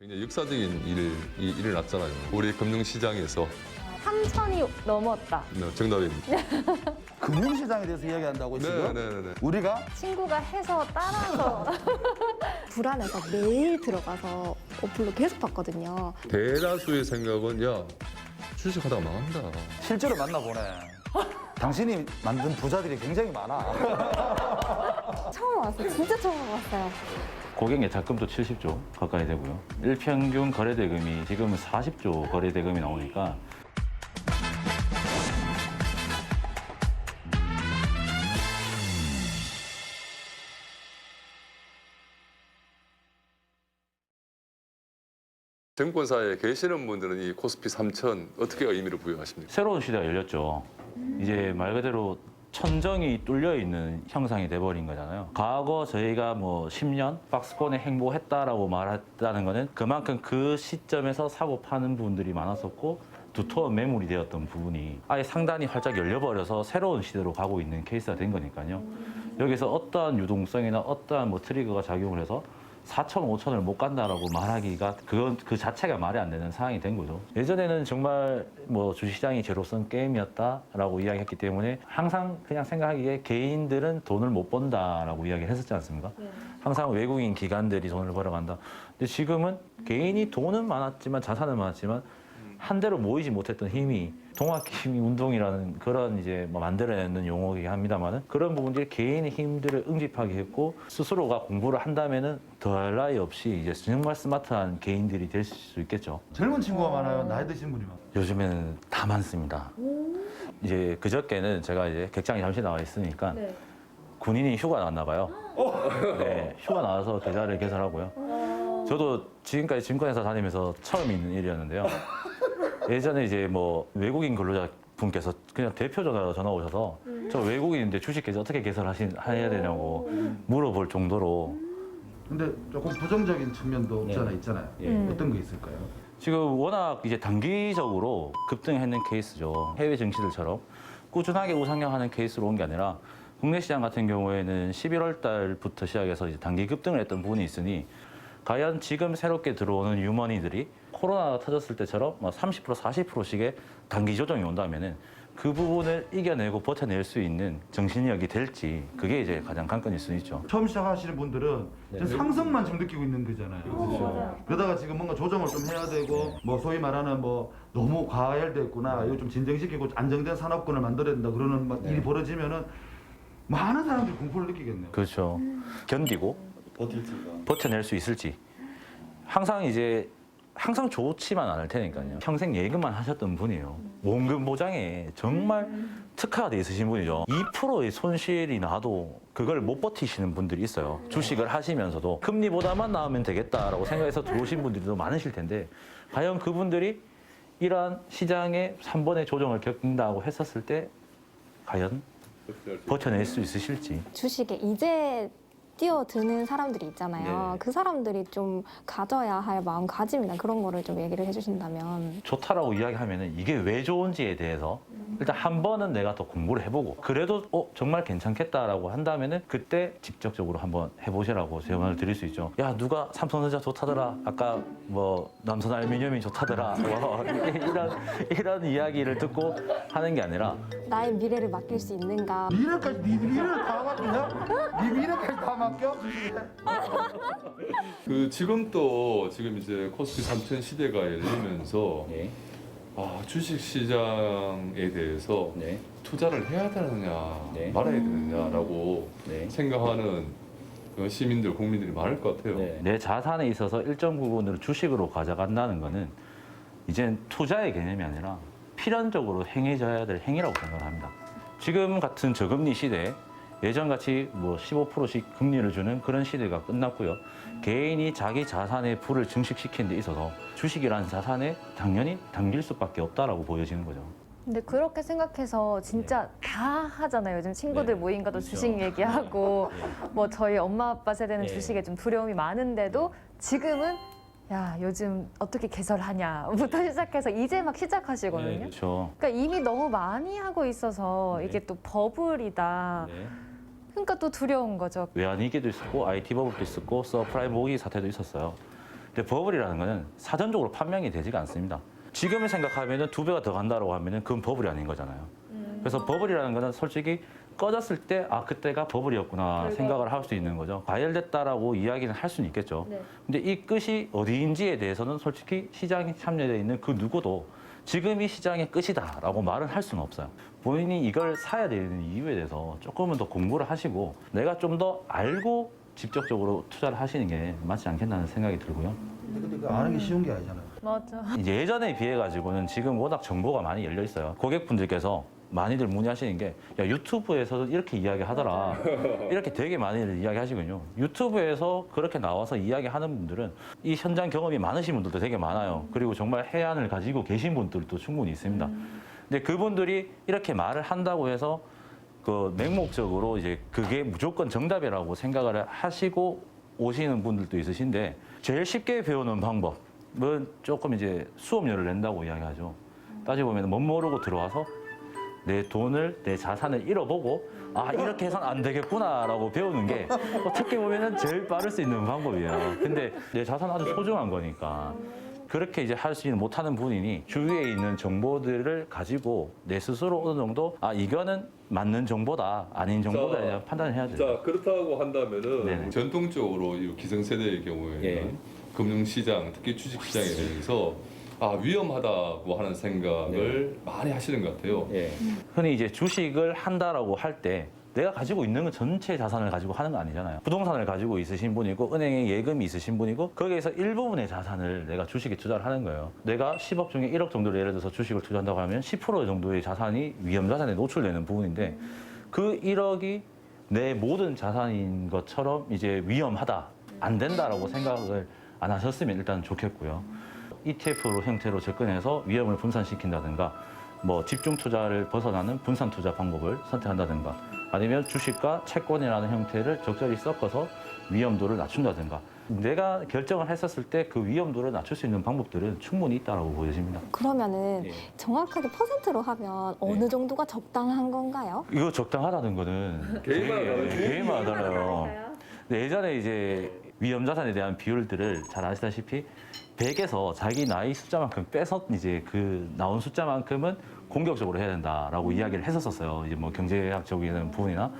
굉장히 역사적인 일이 일어났잖아요. 우리 금융시장에서 3천이 넘었다. 네, 정답입니다. 금융시장에 대해서 이야기한다고 지금? 네네네. 우리가 친구가 해서 따라서 불안해서 매일 들어가서 어플로 계속 봤거든요. 대다수의 생각은 야 주식하다가 망한다. 실제로 만나보네. 당신이 만든 부자들이 굉장히 많아. 처음 왔어요. 진짜 처음 왔어요. 고객 예탁금도 70조 가까이 되고요. 일평균 거래대금이 지금은 40조 거래대금이 나오니까 증권사에 계시는 분들은 이 코스피 3000 어떻게 의미를 부여하십니까? 새로운 시대가 열렸죠. 이제 말 그대로 천정이 뚫려 있는 형상이 돼버린 거잖아요. 과거 저희가 뭐 10년 박스권에 행보했다라고 말했다는 거는 그만큼 그 시점에서 사고 파는 분들이 많았었고 두터운 매물이 되었던 부분이 아예 상단이 활짝 열려버려서 새로운 시대로 가고 있는 케이스가 된 거니까요. 여기서 어떠한 유동성이나 어떠한 뭐 트리거가 작용을 해서 4천, 5천을 못 간다라고 말하기가 그건 그 자체가 말이 안 되는 상황이 된 거죠. 예전에는 정말 뭐 주식시장이 제로섬 게임이었다라고 이야기했기 때문에 항상 그냥 생각하기에 개인들은 돈을 못 번다라고 이야기를 했었지 않습니까? 항상 외국인 기관들이 돈을 벌어간다. 근데 지금은 개인이 돈은 많았지만 자산은 많았지만 한 대로 모이지 못했던 힘이 동학개미 운동이라는 그런 이제 뭐 만들어내는 용어이긴 합니다만은 그런 부분들이 개인의 힘들을 응집하게 했고 스스로가 공부를 한다면은 더할 나위 없이 이제 정말 스마트한 개인들이 될 수 있겠죠. 젊은 친구가 많아요. 나이 드신 분이 많아요. 요즘에는 다 많습니다. 이제 그저께는 제가 이제 객장에 잠시 나와 있으니까 군인이 휴가 나왔나 봐요. 네, 휴가 나와서 계좌를 개설하고요. 저도 지금까지 증권회사 다니면서 처음 있는 일이었는데요. 예전에 이제 뭐 외국인 근로자 분께서 그냥 대표 전화로 전화 오셔서 저 외국인인데 주식 계좌 어떻게 개설해야 되냐고 물어볼 정도로 근데 조금 부정적인 측면도 없지 않아 있잖아요. 어떤 거 있을까요? 지금 워낙 이제 단기적으로 급등했는 케이스죠. 해외 증시들처럼 꾸준하게 우상향하는 케이스로 온 게 아니라 국내 시장 같은 경우에는 11월 달부터 시작해서 이제 단기 급등을 했던 부분이 있으니 과연 지금 새롭게 들어오는 유머니들이 코로나가 터졌을 때처럼 30%, 40%씩의 단기 조정이 온다면은 그 부분을 이겨내고 버텨낼 수 있는 정신력이 될지 그게 이제 가장 관건일 수 있죠. 처음 시작하시는 분들은 지금 상승만 지금 느끼고 있는 거잖아요. 맞아요. 그러다가 지금 뭔가 조정을 좀 해야 되고 뭐 소위 말하는 뭐 너무 과열됐구나 이거 좀 진정시키고 안정된 산업군을 만들어야 된다 그러는 막 일이 벌어지면은 많은 사람들이 공포를 느끼겠네요. 그렇죠. 견디고 버텨낼 수 있을지. 항상 좋지만 않을 테니까요. 평생 예금만 하셨던 분이에요. 원금 보장에 정말 특화가 돼 있으신 분이죠. 2%의 손실이 나도 그걸 못 버티시는 분들이 있어요. 주식을 하시면서도 금리보다만 나오면 되겠다라고 생각해서 들어오신 분들도 많으실 텐데 과연 그분들이 이러한 시장의 3번의 조정을 겪는다고 했었을 때 과연 버텨낼 수 있으실지. 주식에 이제 뛰어드는 사람들이 있잖아요. 네. 그 사람들이 좀 가져야 할 마음가짐이나 그런 거를 좀 얘기를 해주신다면. 좋다라고 이야기하면은 이게 왜 좋은지에 대해서 일단 한 번은 내가 더 공부를 해보고 그래도 정말 괜찮겠다라고 한다면은 그때 직접적으로 한번 해보시라고 제안을 드릴 수 있죠. 야 누가 삼성전자 좋다더라. 아까 뭐 남선알루미늄이 좋다더라. 뭐 이런 이야기를 듣고 하는 게 아니라 나의 미래를 맡길 수 있는가. 미래까지 네 미래를 다 맡기냐? 네 미래까지 다 맡겨? 그 지금 이제 코스피 3000 시대가 열리면서 네. 주식 시장에 대해서 네. 투자를 해야 되느냐 네. 말아야 되느냐라고 네. 생각하는 시민들 국민들이 많을 것 같아요. 내 자산에 있어서 일정 부분으로 주식으로 가져간다는 거는 이젠 투자의 개념이 아니라 필연적으로 행해져야 될 행위라고 생각을 합니다. 지금 같은 저금리 시대에 예전같이 뭐 15%씩 금리를 주는 그런 시대가 끝났고요. 개인이 자기 자산의 부를 증식시키는 데 있어서 주식이라는 자산에 당연히 담길 수밖에 없다라고 보여지는 거죠. 근데 그렇게 생각해서 진짜 다 하잖아요. 요즘 친구들 네. 모임 가도 그렇죠. 주식 얘기하고 뭐 저희 엄마 아빠 세대는 네. 주식에 좀 두려움이 많은데도 지금은 야 요즘 어떻게 개설하냐부터 시작해서 이제 막 시작하시거든요. 네, 그렇죠. 그러니까 이미 너무 많이 하고 있어서 네. 이게 또 버블이다. 네. 그러니까 또 두려운 거죠. 외환위기도 있었고 IT 버블도 있었고 서프라임 모기 사태도 있었어요. 근데 버블이라는 거는 사전적으로 판명이 되지가 않습니다. 지금을 생각하면은 2배가 더 간다라고 하면은 그건 버블이 아닌 거잖아요. 그래서 버블이라는 거는 솔직히 꺼졌을 때 아 그때가 버블이었구나 생각을 할 수 있는 거죠. 과열됐다라고 이야기는 할 수는 있겠죠. 네. 근데 이 끝이 어디인지에 대해서는 솔직히 시장에 참여되어 있는 그 누구도 지금이 시장의 끝이다라고 말은 할 수는 없어요. 본인이 이걸 사야 되는 이유에 대해서 조금은 더 공부를 하시고 내가 좀 더 알고 직접적으로 투자를 하시는 게 맞지 않겠나는 생각이 들고요. 근데 그 아는 게 쉬운 게 아니잖아요. 맞아. 예전에 비해 가지고는 지금 워낙 정보가 많이 열려 있어요. 고객분들께서 많이들 문의하시는 게 야, 유튜브에서도 이렇게 이야기하더라. 이렇게 되게 많이들 이야기하시거든요. 유튜브에서 그렇게 나와서 이야기하는 분들은 이 현장 경험이 많으신 분들도 되게 많아요. 그리고 정말 해안을 가지고 계신 분들도 충분히 있습니다. 근데 그분들이 이렇게 말을 한다고 해서 그 맹목적으로 이제 그게 무조건 정답이라고 생각을 하시고 오시는 분들도 있으신데 제일 쉽게 배우는 방법은 조금 이제 수업료를 낸다고 이야기하죠. 따지고 보면 못 모르고 들어와서 내 돈을, 내 자산을 잃어보고 아 이렇게 해서는 안 되겠구나라고 배우는 게 어떻게 보면은 제일 빠를 수 있는 방법이에요. 근데 내 자산 아주 소중한 거니까 그렇게 이제 할 수 있는 못하는 분이니 주위에 있는 정보들을 가지고 내 스스로 어느 정도 아 이거는 맞는 정보다 아닌 정보다 그냥 판단을 해야 돼요. 자 그렇다고 한다면은 네네. 전통적으로 이 기성세대의 경우에는 예. 금융시장, 특히 주식시장에 대해서 아 위험하다고 하는 생각을 많이 하시는 것 같아요. 예. 흔히 이제 주식을 한다라고 할 때 내가 가지고 있는 건 전체 자산을 가지고 하는 거 아니잖아요. 부동산을 가지고 있으신 분이고 은행에 예금이 있으신 분이고 거기에서 일부분의 자산을 내가 주식에 투자를 하는 거예요. 내가 10억 중에 1억 정도를 예를 들어서 주식을 투자한다고 하면 10% 정도의 자산이 위험자산에 노출되는 부분인데 그 1억이 내 모든 자산인 것처럼 이제 위험하다, 안 된다라고 생각을 안 하셨으면 일단 좋겠고요. ETF로 형태로 접근해서 위험을 분산시킨다든가 뭐 집중 투자를 벗어나는 분산 투자 방법을 선택한다든가 아니면 주식과 채권이라는 형태를 적절히 섞어서 위험도를 낮춘다든가 내가 결정을 했었을 때 그 위험도를 낮출 수 있는 방법들은 충분히 있다고 보여집니다. 그러면은 예. 정확하게 퍼센트로 하면 어느 정도가 적당한 건가요? 이거 적당하다는 거는 개인마다 다르죠. 개인마다 달라요. 근데 예전에 이제 위험 자산에 대한 비율들을 잘 아시다시피 100에서 자기 나이 숫자만큼 빼서 이제 그 나온 숫자만큼은 공격적으로 해야 된다라고 이야기를 했었어요. 이제 뭐 경제학적인 부분이나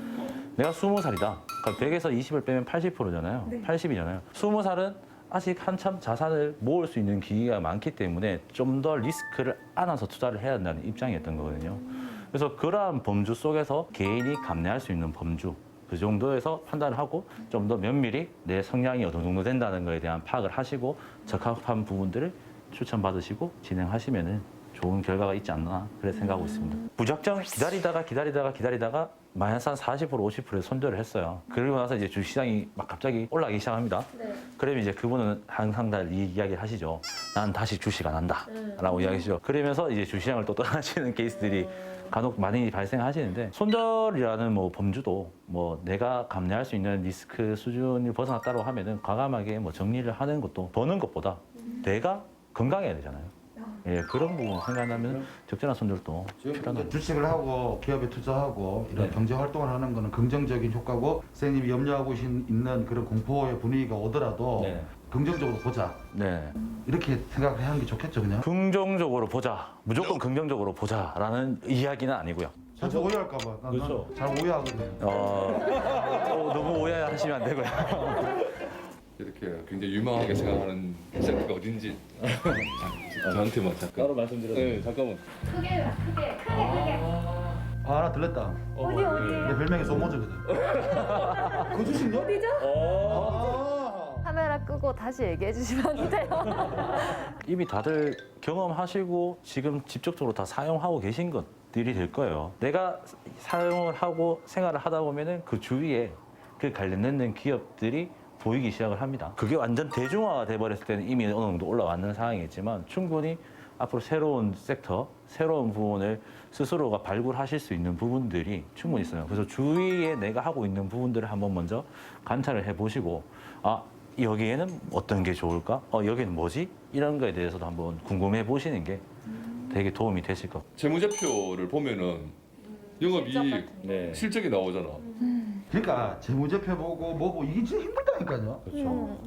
내가 20살이다. 그러니까 100에서 20을 빼면 80%잖아요. 80이잖아요. 20살은 아직 한참 자산을 모을 수 있는 기회가 많기 때문에 좀 더 리스크를 안아서 투자를 해야 된다는 입장이었던 거거든요. 그래서 그러한 범주 속에서 개인이 감내할 수 있는 범주 그 정도에서 판단을 하고 좀 더 면밀히 내 성향이 어느 정도 된다는 거에 대한 파악을 하시고 적합한 부분들을 추천받으시고 진행하시면은 좋은 결과가 있지 않나 그렇게 생각하고 있습니다. 무작정 기다리다가 마이너스 한 40% 50%에 손절을 했어요. 그리고 나서 이제 주시장이 막 갑자기 올라가기 시작합니다. 그러면 이제 그분은 항상 다 이 이야기를 하시죠. 난 다시 주식 안 한다. 라고 이야기하시죠. 그러면서 이제 주시장을 또 떠나시는 케이스들이 간혹 많이 발생하시는데 손절이라는 뭐 범주도 뭐 내가 감내할 수 있는 리스크 수준을 벗어났다고 하면은 과감하게 뭐 정리를 하는 것도 버는 것보다 내가 건강해야 되잖아요. 예, 그런 부분 생각하면 적절한 손절도 지금 필요하다. 이제 주식을 하고 기업에 투자하고 이런 네. 경제 활동을 하는 거는 긍정적인 효과고 선생님이 염려하고 있는 그런 공포의 분위기가 오더라도 네. 긍정적으로 보자 네. 이렇게 생각을 하는 게 좋겠죠 그냥. 긍정적으로 보자. 무조건 긍정적으로 보자라는 이야기는 아니고요. 살짝 오해할까 봐. 난 그렇죠. 잘 오해하거든요. 너무 오해하시면 안 되고요. 이렇게 굉장히 유명하게 생각하는 콘센트가 어딘지 저한테만 잠깐. 말씀드려도 네, 잠깐만. 아 하나 들렸다. 어디? 내 별명이 소모즈거든. 그 주식요? 어디죠? 카메라 끄고 다시 얘기해 주시면 안 돼요? 이미 다들 경험하시고 지금 직접적으로 다 사용하고 계신 것들이 될 거예요. 내가 사용을 하고 생활을 하다 보면은 그 주위에 그 관련된 기업들이 보이기 시작을 합니다. 그게 완전 대중화가 돼버렸을 때는 이미 어느 정도 올라왔는 상황이겠지만 충분히 앞으로 새로운 섹터, 새로운 부분을 스스로가 발굴하실 수 있는 부분들이 충분히 있어요. 그래서 주위에 내가 하고 있는 부분들을 한번 먼저 관찰을 해보시고 아 여기에는 어떤 게 좋을까? 여기는 뭐지? 이런 거에 대해서도 한번 궁금해 보시는 게 되게 도움이 되실 것 같아요. 재무제표를 보면은 영업이익 네. 실적이 나오잖아. 그러니까 재무제표 보고 뭐 보고 이게 진짜 힘들다 힘들다니까요. 그렇죠.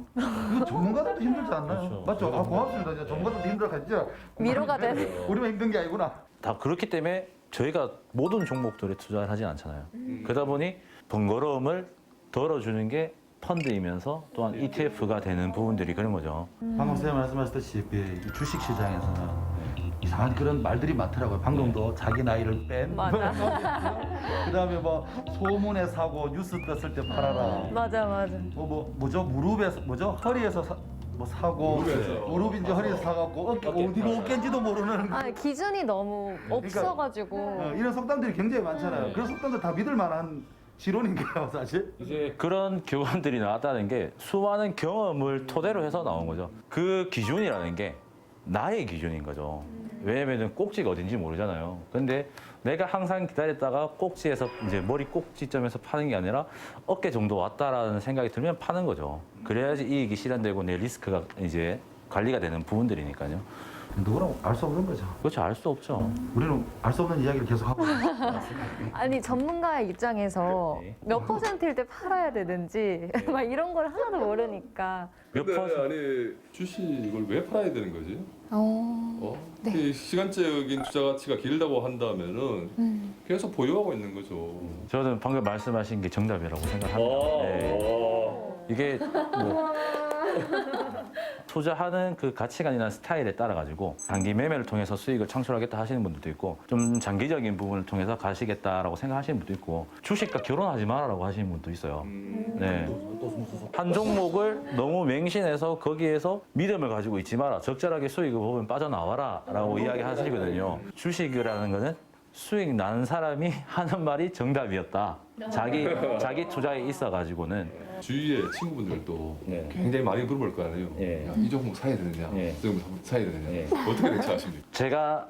이거 전문가들도 힘들지 않나요? 그렇죠. 맞죠? 아, 고맙습니다. 이제 전문가들도 힘들어가지고 위로가 되는. 우리만 힘든 게 아니구나. 다 그렇기 때문에 저희가 모든 종목들에 투자를 하진 않잖아요. 그러다 보니 번거로움을 덜어주는 게 펀드이면서 또한 ETF가 되는 부분들이 그런 거죠. 방금 선생님 말씀하셨듯이 이 주식 시장에서는 이상한 그런 말들이 많더라고요. 방금도 자기 나이를 뺀. 맞아. 그다음에 뭐 소문에 사고 뉴스 떴을 때 팔아라. 맞아. 뭐죠? 무릎에서 뭐죠? 허리에서 뭐 사고 무릎에서. 무릎인지 허리에서 사갖고 어디로 어깨인지도 모르는 아, 기준이 너무 없어가지고. 이런 속담들이 굉장히 많잖아요. 그런 속담들 다 믿을 만한 지론인가요, 사실? 이제 그런 교훈들이 나왔다는 게 수많은 경험을 토대로 해서 나온 거죠. 그 기준이라는 게 나의 기준인 거죠. 왜냐면은 꼭지가 어딘지 모르잖아요. 근데 내가 항상 기다렸다가 꼭지에서 이제 머리 꼭지점에서 파는 게 아니라 어깨 정도 왔다라는 생각이 들면 파는 거죠. 그래야지 이익이 실현되고 내 리스크가 이제 관리가 되는 부분들이니까요. 누구랑 알 수 없는 거죠. 그렇죠. 알 수 없죠. 우리는 알 수 없는 이야기를 계속 하고 있어요. 아니 전문가의 입장에서 네. 몇 퍼센트일 때 팔아야 되는지 막 이런 걸 하나도 모르니까. 몇 근데 퍼센트? 아니 주식을 왜 팔아야 되는 거지? 네. 이 시간적인 투자 가치가 길다고 한다면은 계속 보유하고 있는 거죠. 저는 방금 말씀하신 게 정답이라고 생각합니다. 네. 이게 뭐 투자하는 그 가치관이나 스타일에 따라 가지고 단기 매매를 통해서 수익을 창출하겠다 하시는 분들도 있고 좀 장기적인 부분을 통해서 가시겠다라고 생각하시는 분도 있고 주식과 결혼하지 말아라고 하시는 분도 있어요. 네. 한 종목을 너무 맹신해서 거기에서 믿음을 가지고 있지 마라. 적절하게 수익을 보면 빠져나와라라고 이야기하시거든요. 주식이라는 거는 수익 나는 사람이 하는 말이 정답이었다. 자기 투자에 있어가지고는 주위에 친구분들도 네. 굉장히 많이 물어볼 거 아니에요. 네. 야, 이 종목 사야 되느냐, 네. 이 종목 사야 되느냐. 네. 어떻게 대처하십니까? 제가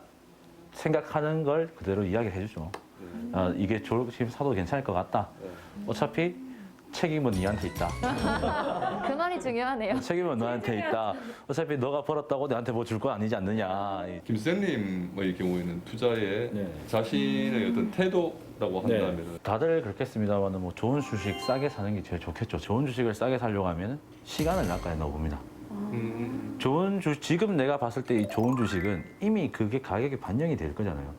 생각하는 걸 그대로 이야기를 해주죠. 아, 이게 지금 사도 괜찮을 것 같다. 어차피 책임은 니한테 있다. 그 말이 중요하네요. 책임은 너한테 있다. 어차피 너가 벌었다고 내한테 뭐 줄 거 아니지 않느냐. 김수생님의 경우에는 투자에 네. 자신의 어떤 태도라고 한다면 다들 그렇겠습니다만 뭐 좋은 주식 싸게 사는 게 제일 좋겠죠. 좋은 주식을 싸게 사려고 하면 시간을 낚아야 넣어봅니다. 좋은 지금 내가 봤을 때 이 좋은 주식은 이미 그게 가격이 반영이 될 거잖아요.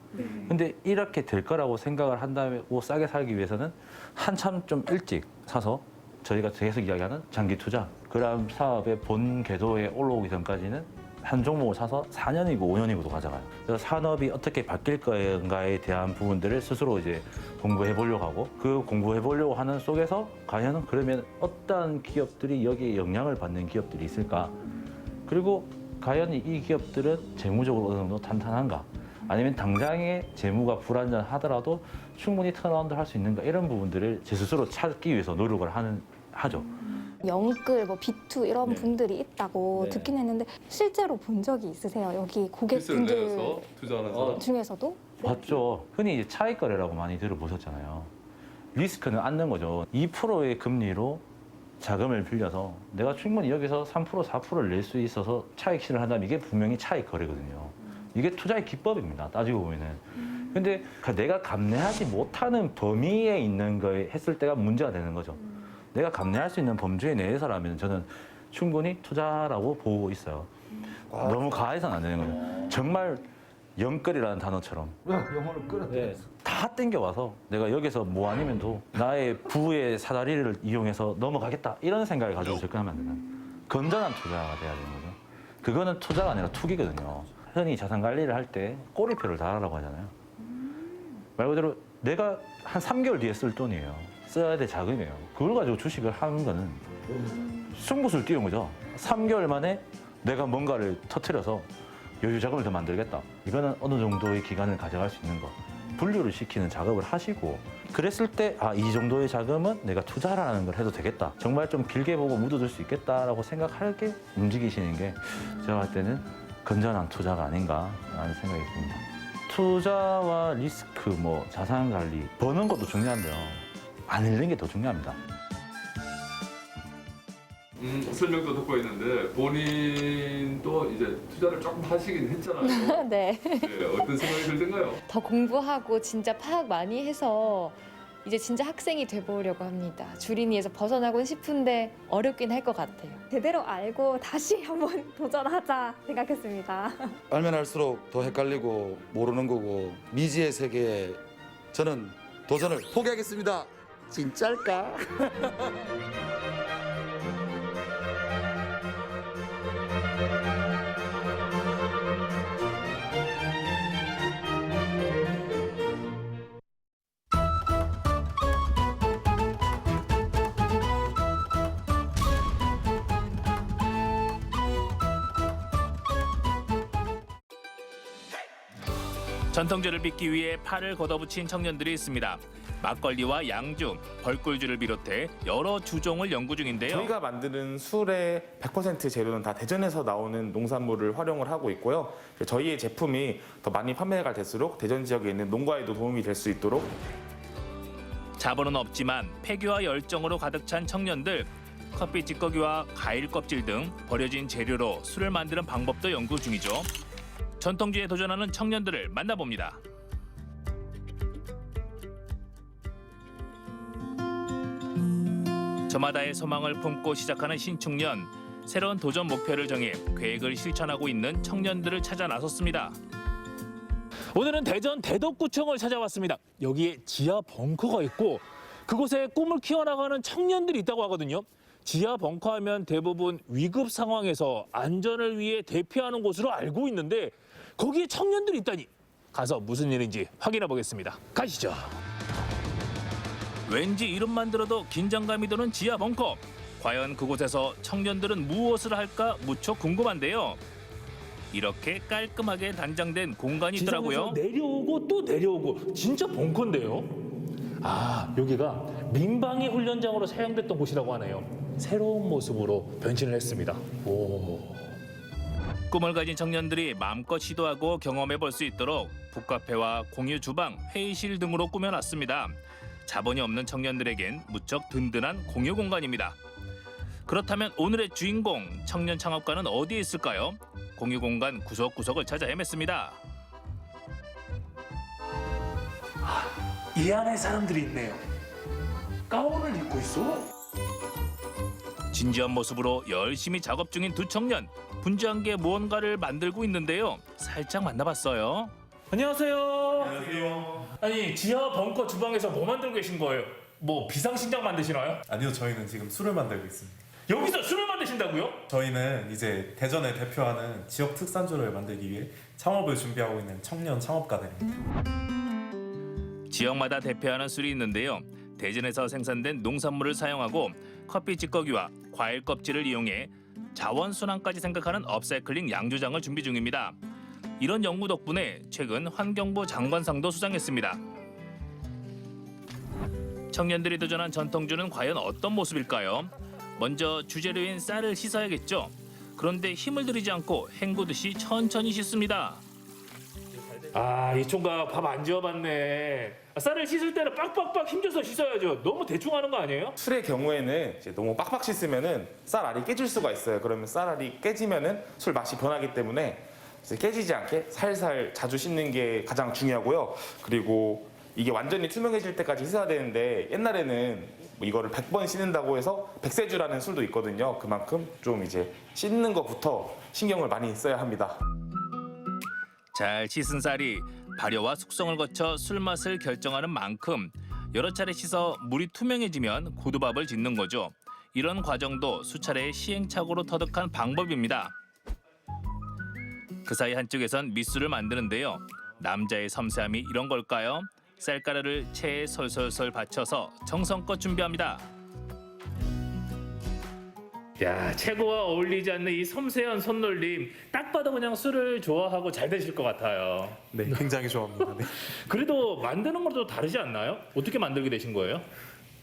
근데 이렇게 될 거라고 생각을 한다고 싸게 살기 위해서는 한참 좀 일찍 사서 저희가 계속 이야기하는 장기 투자, 그런 사업의 본 궤도에 올라오기 전까지는 한 종목을 사서 4년이고 5년이고도 가져가요. 그래서 산업이 어떻게 바뀔 건가에 대한 부분들을 스스로 이제 공부해 보려고 하고 그 공부해 보려고 하는 속에서 과연 그러면 어떤 기업들이 여기에 영향을 받는 기업들이 있을까? 그리고 과연 이 기업들은 재무적으로 어느 정도 탄탄한가? 아니면 당장의 재무가 불안정하더라도 충분히 턴어라운드 할 수 있는가? 이런 부분들을 제 스스로 찾기 위해서 노력을 하죠. 영끌, 뭐 B2 이런 네. 분들이 있다고 네. 듣긴 했는데 실제로 본 적이 있으세요? 여기 필수를 고객분들 내서 투자하는 사람. 중에서도? 맞죠. 흔히 이제 차익 거래라고 많이 들어보셨잖아요. 리스크는 안는 거죠. 2%의 금리로 자금을 빌려서 내가 충분히 여기서 3%, 4%를 낼 수 있어서 차익 실현을 한다면 이게 분명히 차익 거래거든요. 이게 투자의 기법입니다. 따지고 보면은. 근데 내가 감내하지 못하는 범위에 있는 거에 했을 때가 문제가 되는 거죠. 내가 감내할 수 있는 범주에 내에서라면 저는 충분히 투자라고 보고 있어요. 너무 과해서는 안 되는 거죠. 정말 영끌이라는 단어처럼 영혼을 끌어내. 다 땡겨와서 내가 여기서 뭐 아니면도 나의 부의 사다리를 이용해서 넘어가겠다 이런 생각을 가지고 접근하면 안 된다. 건전한 투자가 돼야 되는 거죠. 그거는 투자가 아니라 투기거든요. 흔히 자산 관리를 할 때 꼬리표를 달아라고 하잖아요. 말 그대로 내가 한 3개월 뒤에 쓸 돈이에요. 써야 될 자금이에요. 그걸 가지고 주식을 하는 거는 승부수를 띄운 거죠. 3개월 만에 내가 뭔가를 터트려서 여유 자금을 더 만들겠다. 이거는 어느 정도의 기간을 가져갈 수 있는 거. 분류를 시키는 작업을 하시고 그랬을 때 이 정도의 자금은 내가 투자라는 걸 해도 되겠다. 정말 좀 길게 보고 묻어둘 수 있겠다라고 생각하게 움직이시는 게 제가 볼 때는 건전한 투자가 아닌가라는 생각이 듭니다. 투자와 리스크, 뭐 자산 관리, 버는 것도 중요한데요. 안 잃는 게 더 중요합니다. 설명도 듣고 있는데 본인도 이제 투자를 조금 하시긴 했잖아요. 네. 네, 어떤 생각이 들던가요? 더 공부하고 진짜 파악 많이 해서 이제 진짜 학생이 돼보려고 합니다. 주린이에서 벗어나고는 싶은데 어렵긴 할 것 같아요. 제대로 알고 다시 한번 도전하자 생각했습니다. 알면 알수록 더 헷갈리고 모르는 거고 미지의 세계에 저는 도전을 포기하겠습니다. 진짜일까? 전통주를 빚기 위해 팔을 걷어붙인 청년들이 있습니다. 막걸리와 양주, 벌꿀주를 비롯해 여러 주종을 연구 중인데요. 저희가 만드는 술의 100% 재료는 다 대전에서 나오는 농산물을 활용을 하고 있고요. 저희의 제품이 더 많이 판매가 될수록 대전 지역에 있는 농가에도 도움이 될 수 있도록 자본은 없지만 패기와 열정으로 가득 찬 청년들. 커피 찌꺼기와 과일 껍질 등 버려진 재료로 술을 만드는 방법도 연구 중이죠. 전통주에 도전하는 청년들을 만나봅니다. 저마다의 소망을 품고 시작하는 신축년. 새로운 도전 목표를 정해 계획을 실천하고 있는 청년들을 찾아 나섰습니다. 오늘은 대전 대덕구청을 찾아왔습니다. 여기에 지하 벙커가 있고 그곳에 꿈을 키워나가는 청년들이 있다고 하거든요. 지하 벙커하면 대부분 위급 상황에서 안전을 위해 대피하는 곳으로 알고 있는데 거기에 청년들이 있다니 가서 무슨 일인지 확인해 보겠습니다. 가시죠. 왠지 이름만 들어도 긴장감이 드는 지하 벙커. 과연 그곳에서 청년들은 무엇을 할까 무척 궁금한데요. 이렇게 깔끔하게 단장된 공간이 있더라고요. 지상에서 내려오고 또 내려오고 진짜 벙커인데요. 아, 여기가 민방위 훈련장으로 사용됐던 곳이라고 하네요. 새로운 모습으로 변신을 했습니다. 오. 꿈을 가진 청년들이 마음껏 시도하고 경험해 볼 수 있도록 북카페와 공유 주방, 회의실 등으로 꾸며놨습니다. 자본이 없는 청년들에겐 무척 든든한 공유 공간입니다. 그렇다면 오늘의 주인공 청년 창업가는 어디에 있을까요? 공유 공간 구석구석을 찾아 헤맸습니다. 이 안에 사람들이 있네요. 가운을 입고 있어. 진지한 모습으로 열심히 작업 중인 두 청년. 분주한 게 무언가를 만들고 있는데요. 살짝 만나봤어요. 안녕하세요. 안녕하세요. 아니, 지하 벙커 주방에서 뭐 만들고 계신 거예요? 뭐 비상식량 만드시나요? 아니요, 저희는 지금 술을 만들고 있습니다. 여기서 술을 만드신다고요? 저희는 이제 대전을 대표하는 지역 특산주를 만들기 위해 창업을 준비하고 있는 청년 창업가들입니다. 지역마다 대표하는 술이 있는데요. 대전에서 생산된 농산물을 사용하고 커피 찌꺼기와 과일 껍질을 이용해 자원순환까지 생각하는 업사이클링 양조장을 준비 중입니다. 이런 연구 덕분에 최근 환경부 장관상도 수상했습니다. 청년들이 도전한 전통주는 과연 어떤 모습일까요? 먼저 주재료인 쌀을 씻어야겠죠. 그런데 힘을 들이지 않고 헹구듯이 천천히 씻습니다. 아, 이 총각 밥 안 지어봤네. 쌀을 씻을 때는 빡빡빡 힘줘서 씻어야죠. 너무 대충 하는 거 아니에요? 술의 경우에는 이제 너무 빡빡 씻으면은 쌀알이 깨질 수가 있어요. 그러면 쌀알이 깨지면은 술 맛이 변하기 때문에 이제 깨지지 않게 살살 자주 씻는 게 가장 중요하고요. 그리고 이게 완전히 투명해질 때까지 씻어야 되는데 옛날에는 뭐 이거를 100번 씻는다고 해서 백세주라는 술도 있거든요. 그만큼 좀 이제 씻는 것부터 신경을 많이 써야 합니다. 잘 씻은 쌀이 발효와 숙성을 거쳐 술 맛을 결정하는 만큼 여러 차례 씻어 물이 투명해지면 고두밥을 짓는 거죠. 이런 과정도 수차례의 시행착오로 터득한 방법입니다. 그 사이 한쪽에선 밑술을 만드는데요. 남자의 섬세함이 이런 걸까요? 쌀가루를 체에 솔솔솔 받쳐서 정성껏 준비합니다. 야, 최고와 어울리지 않는 이 섬세한 손놀림. 딱 봐도 그냥 술을 좋아하고 잘 되실 것 같아요. 네, 굉장히 좋아합니다. 네. 그래도 만드는 것도 다르지 않나요? 어떻게 만들게 되신 거예요?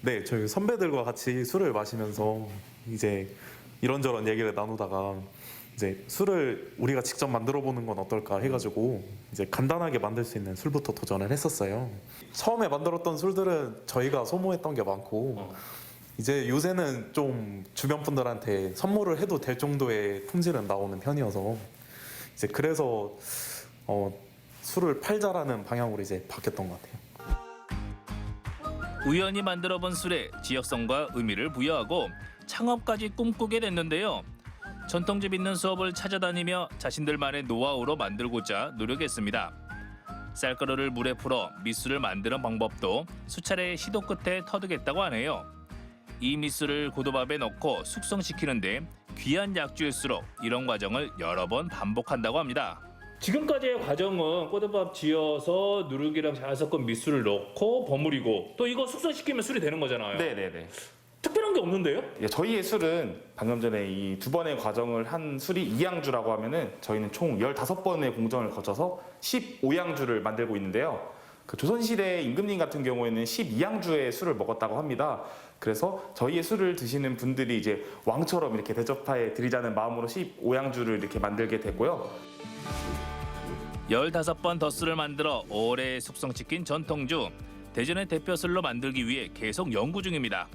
네, 저희 선배들과 같이 술을 마시면서 이제 이런저런 얘기를 나누다가 이제 술을 우리가 직접 만들어 보는 건 어떨까 해가지고 이제 간단하게 만들 수 있는 술부터 도전을 했었어요. 처음에 만들었던 술들은 저희가 소모했던 게 많고 이제 요새는 좀 주변 분들한테 선물을 해도 될 정도의 품질은 나오는 편이어서 이제 그래서 술을 팔자라는 방향으로 이제 바뀌었던 것 같아요. 우연히 만들어본 술에 지역성과 의미를 부여하고 창업까지 꿈꾸게 됐는데요. 전통집 있는 수업을 찾아다니며 자신들만의 노하우로 만들고자 노력했습니다. 쌀가루를 물에 풀어 밑술을 만드는 방법도 수차례 시도 끝에 터득했다고 하네요. 이 밑술을 고도밥에 넣고 숙성시키는데 귀한 약주일수록 이런 과정을 여러 번 반복한다고 합니다. 지금까지의 과정은 꼬들밥 지어서 누룩이랑 잘 섞은 밑술을 넣고 버무리고 또 이거 숙성시키면 술이 되는 거잖아요. 네네네. 특별한 게 없는데요? 예, 저희의 술은 방금 전에 이 2번의 과정을 한 술이 이양주라고 하면은 저희는 총 15번의 공정을 거쳐서 15양주를 만들고 있는데요. 그 조선시대 임금님 같은 경우에는 12양주의 술을 먹었다고 합니다. 그래서 저희의 술을 드시는 분들이 이제 왕처럼 이렇게 대접해 드리자는 마음으로 15양주를 이렇게 만들게 됐고요. 15번 덧술을 만들어 오래 숙성시킨 전통주. 대전의 대표술로 만들기 위해 계속 연구 중입니다.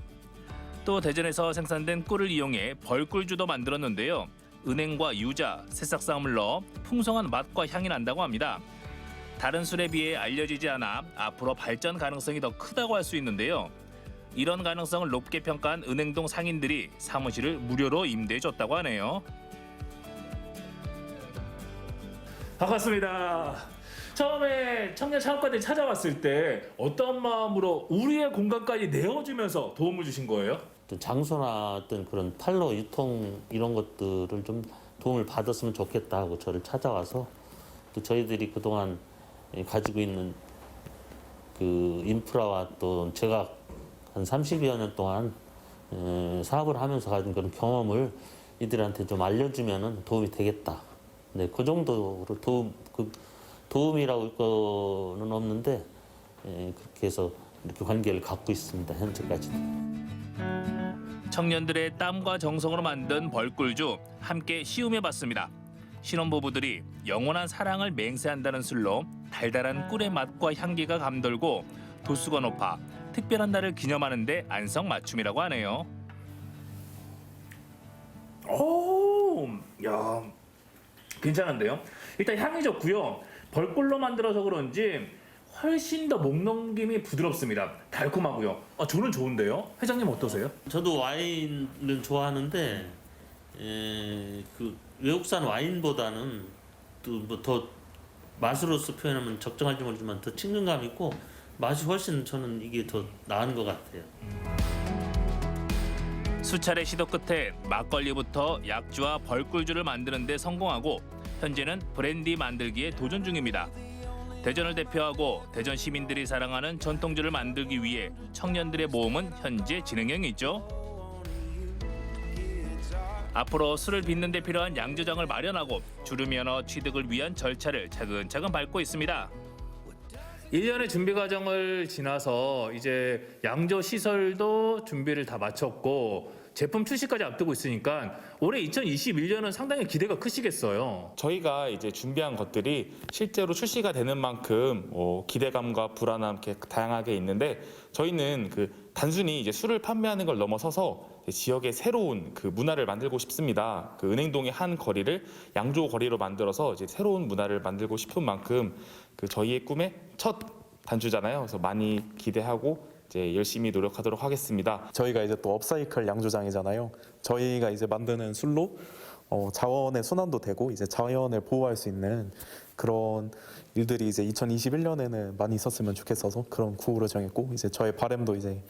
또 대전에서 생산된 꿀을 이용해 벌꿀주도 만들었는데요. 은행과 유자, 새싹싸움을 넣어 풍성한 맛과 향이 난다고 합니다. 다른 술에 비해 알려지지 않아 앞으로 발전 가능성이 더 크다고 할 수 있는데요. 이런 가능성을 높게 평가한 은행동 상인들이 사무실을 무료로 임대해줬다고 하네요. 반갑습니다. 처음에 청년 창업가들이 찾아왔을 때 어떤 마음으로 우리의 공간까지 내어주면서 도움을 주신 거예요? 어떤 장소나 어떤 그런 판로 유통 이런 것들을 좀 도움을 받았으면 좋겠다 하고 저를 찾아와서 또 저희들이 그동안 가지고 있는 그 인프라와 또 제가 한 30여 년 동안 사업을 하면서 가진 그런 경험을 이들한테 좀 알려주면 도움이 되겠다. 네, 그 정도로 도움이라고 할 거는 없는데 그렇게 해서 이렇게 관계를 갖고 있습니다. 현재까지도. 청년들의 땀과 정성으로 만든 벌꿀주 함께 시음해봤습니다. 신혼부부들이 영원한 사랑을 맹세한다는 술로 달달한 꿀의 맛과 향기가 감돌고 도수가 높아 특별한 날을 기념하는 데 안성맞춤이라고 하네요. 오, 야, 괜찮은데요? 일단 향이 좋고요. 벌꿀로 만들어서 그런지 훨씬 더 목 넘김이 부드럽습니다. 달콤하고요. 저는 좋은데요? 회장님 어떠세요? 저도 와인을 좋아하는데 그 외국산 와인보다는 또 뭐 더 맛으로서 표현하면 적정할지 모르지만 더 친근감 있고 맛이 훨씬 저는 이게 더 나은 것 같아요. 수차례 시도 끝에 막걸리부터 약주와 벌꿀주를 만드는 데 성공하고 현재는 브랜디 만들기에 도전 중입니다. 대전을 대표하고 대전 시민들이 사랑하는 전통주를 만들기 위해 청년들의 모험은 현재 진행형이 있죠. 앞으로 술을 빚는 데 필요한 양조장을 마련하고 주류면허 취득을 위한 절차를 차근차근 밟고 있습니다. 1년의 준비 과정을 지나서 이제 양조 시설도 준비를 다 마쳤고 제품 출시까지 앞두고 있으니까 올해 2021년은 상당히 기대가 크시겠어요. 저희가 이제 준비한 것들이 실제로 출시가 되는 만큼 기대감과 불안함 이렇게 다양하게 있는데 저희는 그 단순히 이제 술을 판매하는 걸 넘어서서 지역의 새로운 그 문화를 만들고 싶습니다. 그 은행동의 한 거리를 양조 거리로 만들어서 이제 새로운 문화를 만들고 싶은 만큼 그 저희의 꿈의 첫 단추잖아요. 그래서 많이 기대하고 이제 열심히 노력하도록 하겠습니다. 저희가 이제 또 업사이클 양조장이잖아요. 저희가 이제 만드는 술로 자원의 순환도 되고 이제 자연을 보호할 수 있는 그런 일들이 이제 2021년에는 많이 있었으면 좋겠어서 그런 구호를 정했고 이제 저의 바람도 이제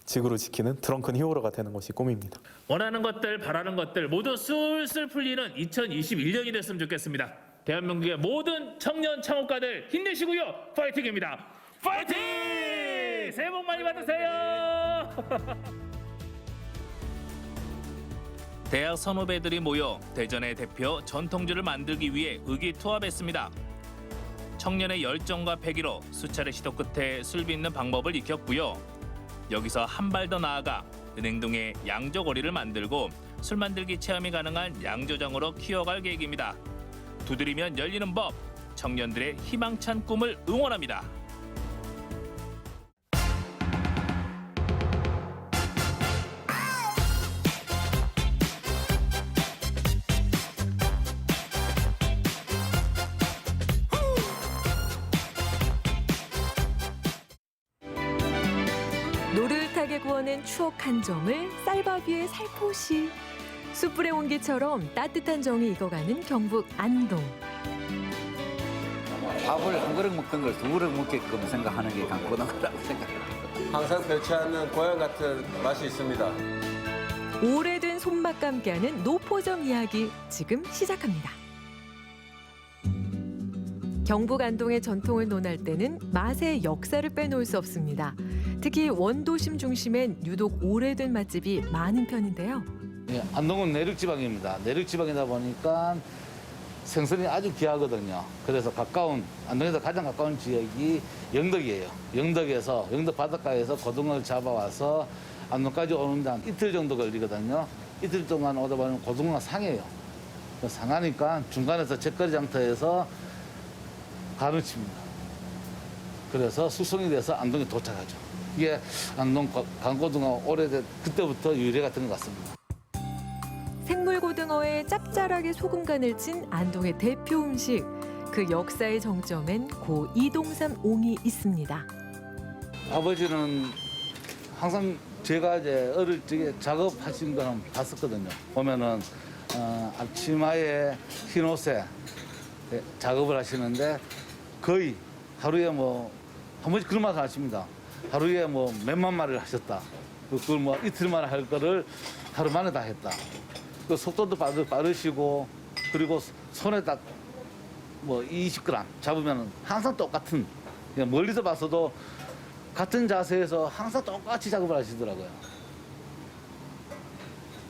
지구를 지키는 드렁큰 히어로가 되는 것이 꿈입니다. 원하는 것들, 바라는 것들 모두 술술 풀리는 2021년이 됐으면 좋겠습니다. 대한민국의 모든 청년 창업가들 힘내시고요. 파이팅입니다. 파이팅! 새해 복 많이 받으세요. 대학 선후배들이 모여 대전의 대표 전통주를 만들기 위해 의기투합했습니다. 청년의 열정과 패기로 수차례 시도 끝에 술 빚는 방법을 익혔고요. 여기서 한 발 더 나아가 은행동에 양조거리를 만들고 술 만들기 체험이 가능한 양조장으로 키워갈 계획입니다. 두드리면 열리는 법, 청년들의 희망찬 꿈을 응원합니다. 그리워낸 추억 한 점을 쌀밥 위에 살포시. 숯불의 온기처럼 따뜻한 정이 익어가는 경북 안동. 밥을 한 그릇 먹던 걸 두 그릇 먹게끔 생각하는 게 강고등어라고 생각합니다. 항상 변치 않는 고향 같은 맛이 있습니다. 오래된 손맛과 함께하는 노포점 이야기 지금 시작합니다. 경북 안동의 전통을 논할 때는 맛의 역사를 빼놓을 수 없습니다. 특히 원도심 중심엔 유독 오래된 맛집이 많은 편인데요. 예, 안동은 내륙지방입니다. 내륙지방이다 보니까 생선이 아주 귀하거든요. 그래서 안동에서 가장 가까운 지역이 영덕이에요. 영덕에서, 영덕 바닷가에서 고등어를 잡아와서 안동까지 오는데 한 이틀 정도 걸리거든요. 이틀 동안 오다 보면 고등어가 상해요. 상하니까 중간에서 죗거리 장터에서 간을 칩니다. 그래서 숙성이 돼서 안동에 도착하죠. 이게 안동 강고등어 그때부터 유래 같은 것 같습니다. 생물고등어에 짭짤하게 소금간을 친 안동의 대표 음식. 그 역사의 정점엔 고 이동삼 옹이 있습니다. 아버지는 항상 제가 이제 어릴 적에 작업하신 걸 봤었거든요. 보면은 앞치마에 흰 옷에 작업을 하시는데 거의 하루에 한 번씩 그런 말을 하십니다. 하루에 몇만 마리를 하셨다. 그걸 이틀 만에 할 거를 하루 만에 다 했다. 그 속도도 빠르시고 그리고 손에 딱 20g 잡으면 항상 똑같은 그냥 멀리서 봐서도 같은 자세에서 항상 똑같이 작업을 하시더라고요.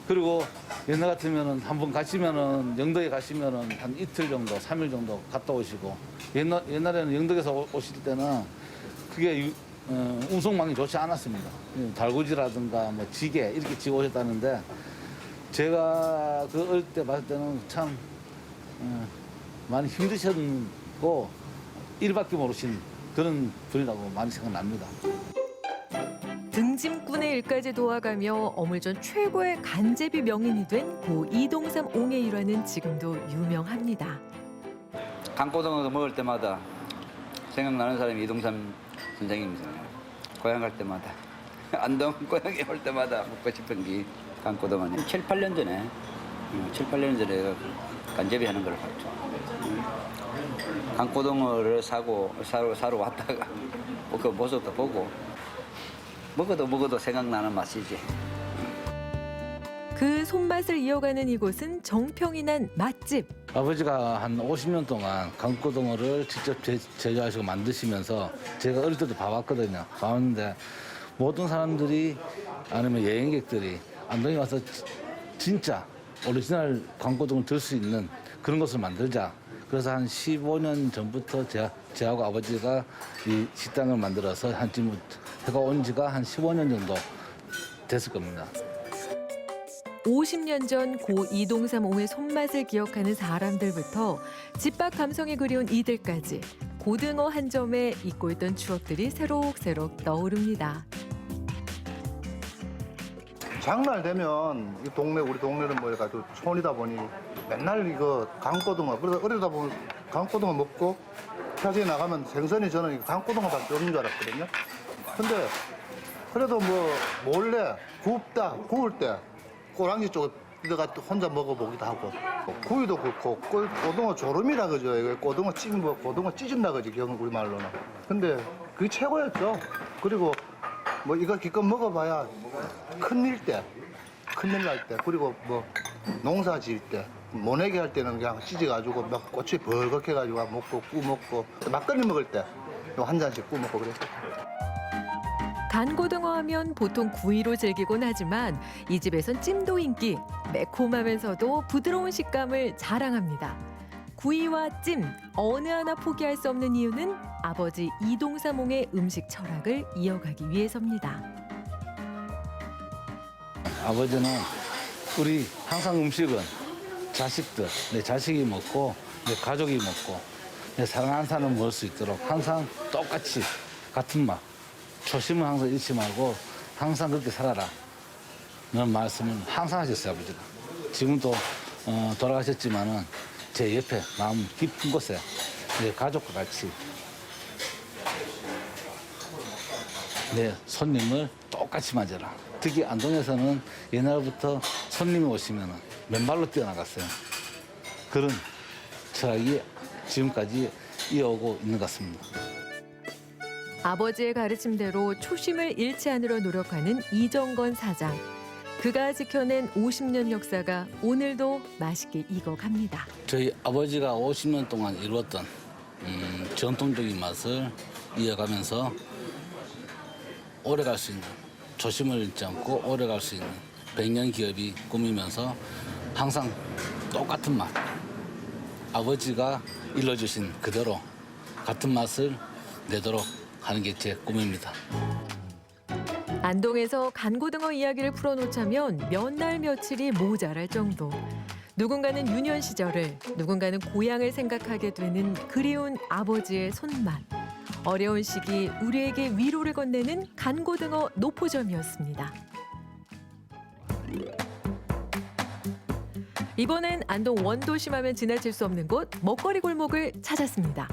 그리고 옛날 같으면은 한번 가시면은 영덕에 가시면은 한 이틀 정도, 3일 정도 갔다 오시고 옛날에는 영덕에서 오실 때는 그게 운송망이 좋지 않았습니다. 달구지라든가 지게 이렇게 지고 오셨다는데 제가 그 어릴 때 봤을 때는 참 많이 힘드셨고 일밖에 모르신 그런 분이라고 많이 생각납니다. 등짐꾼의 일까지 도와가며 어물전 최고의 간제비 명인이 된 고 이동삼 옹의 일화는 지금도 유명합니다. 강고등어 먹을 때마다 생각나는 사람이 이동삼 선생님이세요. 고향 갈 때마다 안동 고향에 올 때마다 먹고 싶은 게 강고등어네. 7, 8년 전에 7, 8년 전에 간제비 하는 걸 봤죠. 강고등어를 사러 왔다가 그 모습도 보고 먹어도 생각나는 맛이지. 그 손맛을 이어가는 이곳은 정평이 난 맛집. 아버지가 한 50년 동안 강고등어를 직접 제조하시고 만드시면서 제가 어릴 때도 봐왔거든요. 봐왔는데 모든 사람들이 아니면 여행객들이 안동에 와서 진짜 오리지널 강고등어를 들 수 있는 그런 것을 만들자. 그래서 한 15년 전부터 저하고 아버지가 이 식당을 만들어서 지금 해가 온 지가 한 15년 정도 됐을 겁니다. 50년 전 고 이동삼 옹의 손맛을 기억하는 사람들부터 집밥 감성이 그리운 이들까지 고등어 한 점에 잊고 있던 추억들이 새록새록 떠오릅니다. 장날 되면 우리 동네는 해가지고 촌이다 보니 맨날 이거 강고등어, 그래서 어리다 보면 강고등어 먹고 평소에 나가면 생선이 저는 강고등어밖에 없는 줄 알았거든요. 근데 그래도 몰래 구울 때 꼬랑지 쪽에 들어가 혼자 먹어보기도 하고 구이도 그렇고 고등어 조름이라 그죠. 이거 고등어 찌진다 그지 우리 말로는. 근데 그게 최고였죠. 그리고 이거 기껏 먹어봐야 큰일 날 때, 그리고 농사 지을 때, 모내기 할 때는 그냥 찢어가지고 막 꼬치 벌겋게 해가지고 먹고 구 먹고 막걸리 먹을 때 한 잔씩 구 먹고 그랬어요. 간고등어 하면 보통 구이로 즐기곤 하지만 이 집에선 찜도 인기, 매콤하면서도 부드러운 식감을 자랑합니다. 구이와 찜, 어느 하나 포기할 수 없는 이유는 아버지 이동삼 옹의 음식 철학을 이어가기 위해서입니다. 아버지는 우리 항상 음식은 자식들, 내 자식이 먹고 내 가족이 먹고 내 사랑하는 사람을 먹을 수 있도록 항상 똑같이 같은 맛, 초심을 항상 잃지 말고 항상 그렇게 살아라. 그런 말씀을 항상 하셨어요, 아버지가. 지금도 돌아가셨지만은 제 옆에 마음 깊은 곳에 내 가족과 같이 내 손님을 똑같이 똑같이 맞아라. 특히 안동에서는 옛날부터 손님이 오시면 맨발로 뛰어나갔어요. 그런 철학이 지금까지 이어오고 있는 것 같습니다. 아버지의 가르침대로 초심을 잃지 않으려 노력하는 이정건 사장. 그가 지켜낸 50년 역사가 오늘도 맛있게 익어갑니다. 저희 아버지가 50년 동안 이루었던 전통적인 맛을 이어가면서 오래갈 수 있는, 초심을 잃지 않고 오래갈 수 있는 100년 기업이 꾸미면서 항상 똑같은 맛, 아버지가 일러주신 그대로 같은 맛을 내도록 하는 게 제 꿈입니다. 안동에서 간고등어 이야기를 풀어놓자면 몇 날 며칠이 모자랄 정도. 누군가는 유년 시절을, 누군가는 고향을 생각하게 되는 그리운 아버지의 손맛. 어려운 시기 우리에게 위로를 건네는 간고등어 노포점이었습니다. 이번엔 안동 원도심하면 지나칠 수 없는 곳 먹거리 골목을 찾았습니다.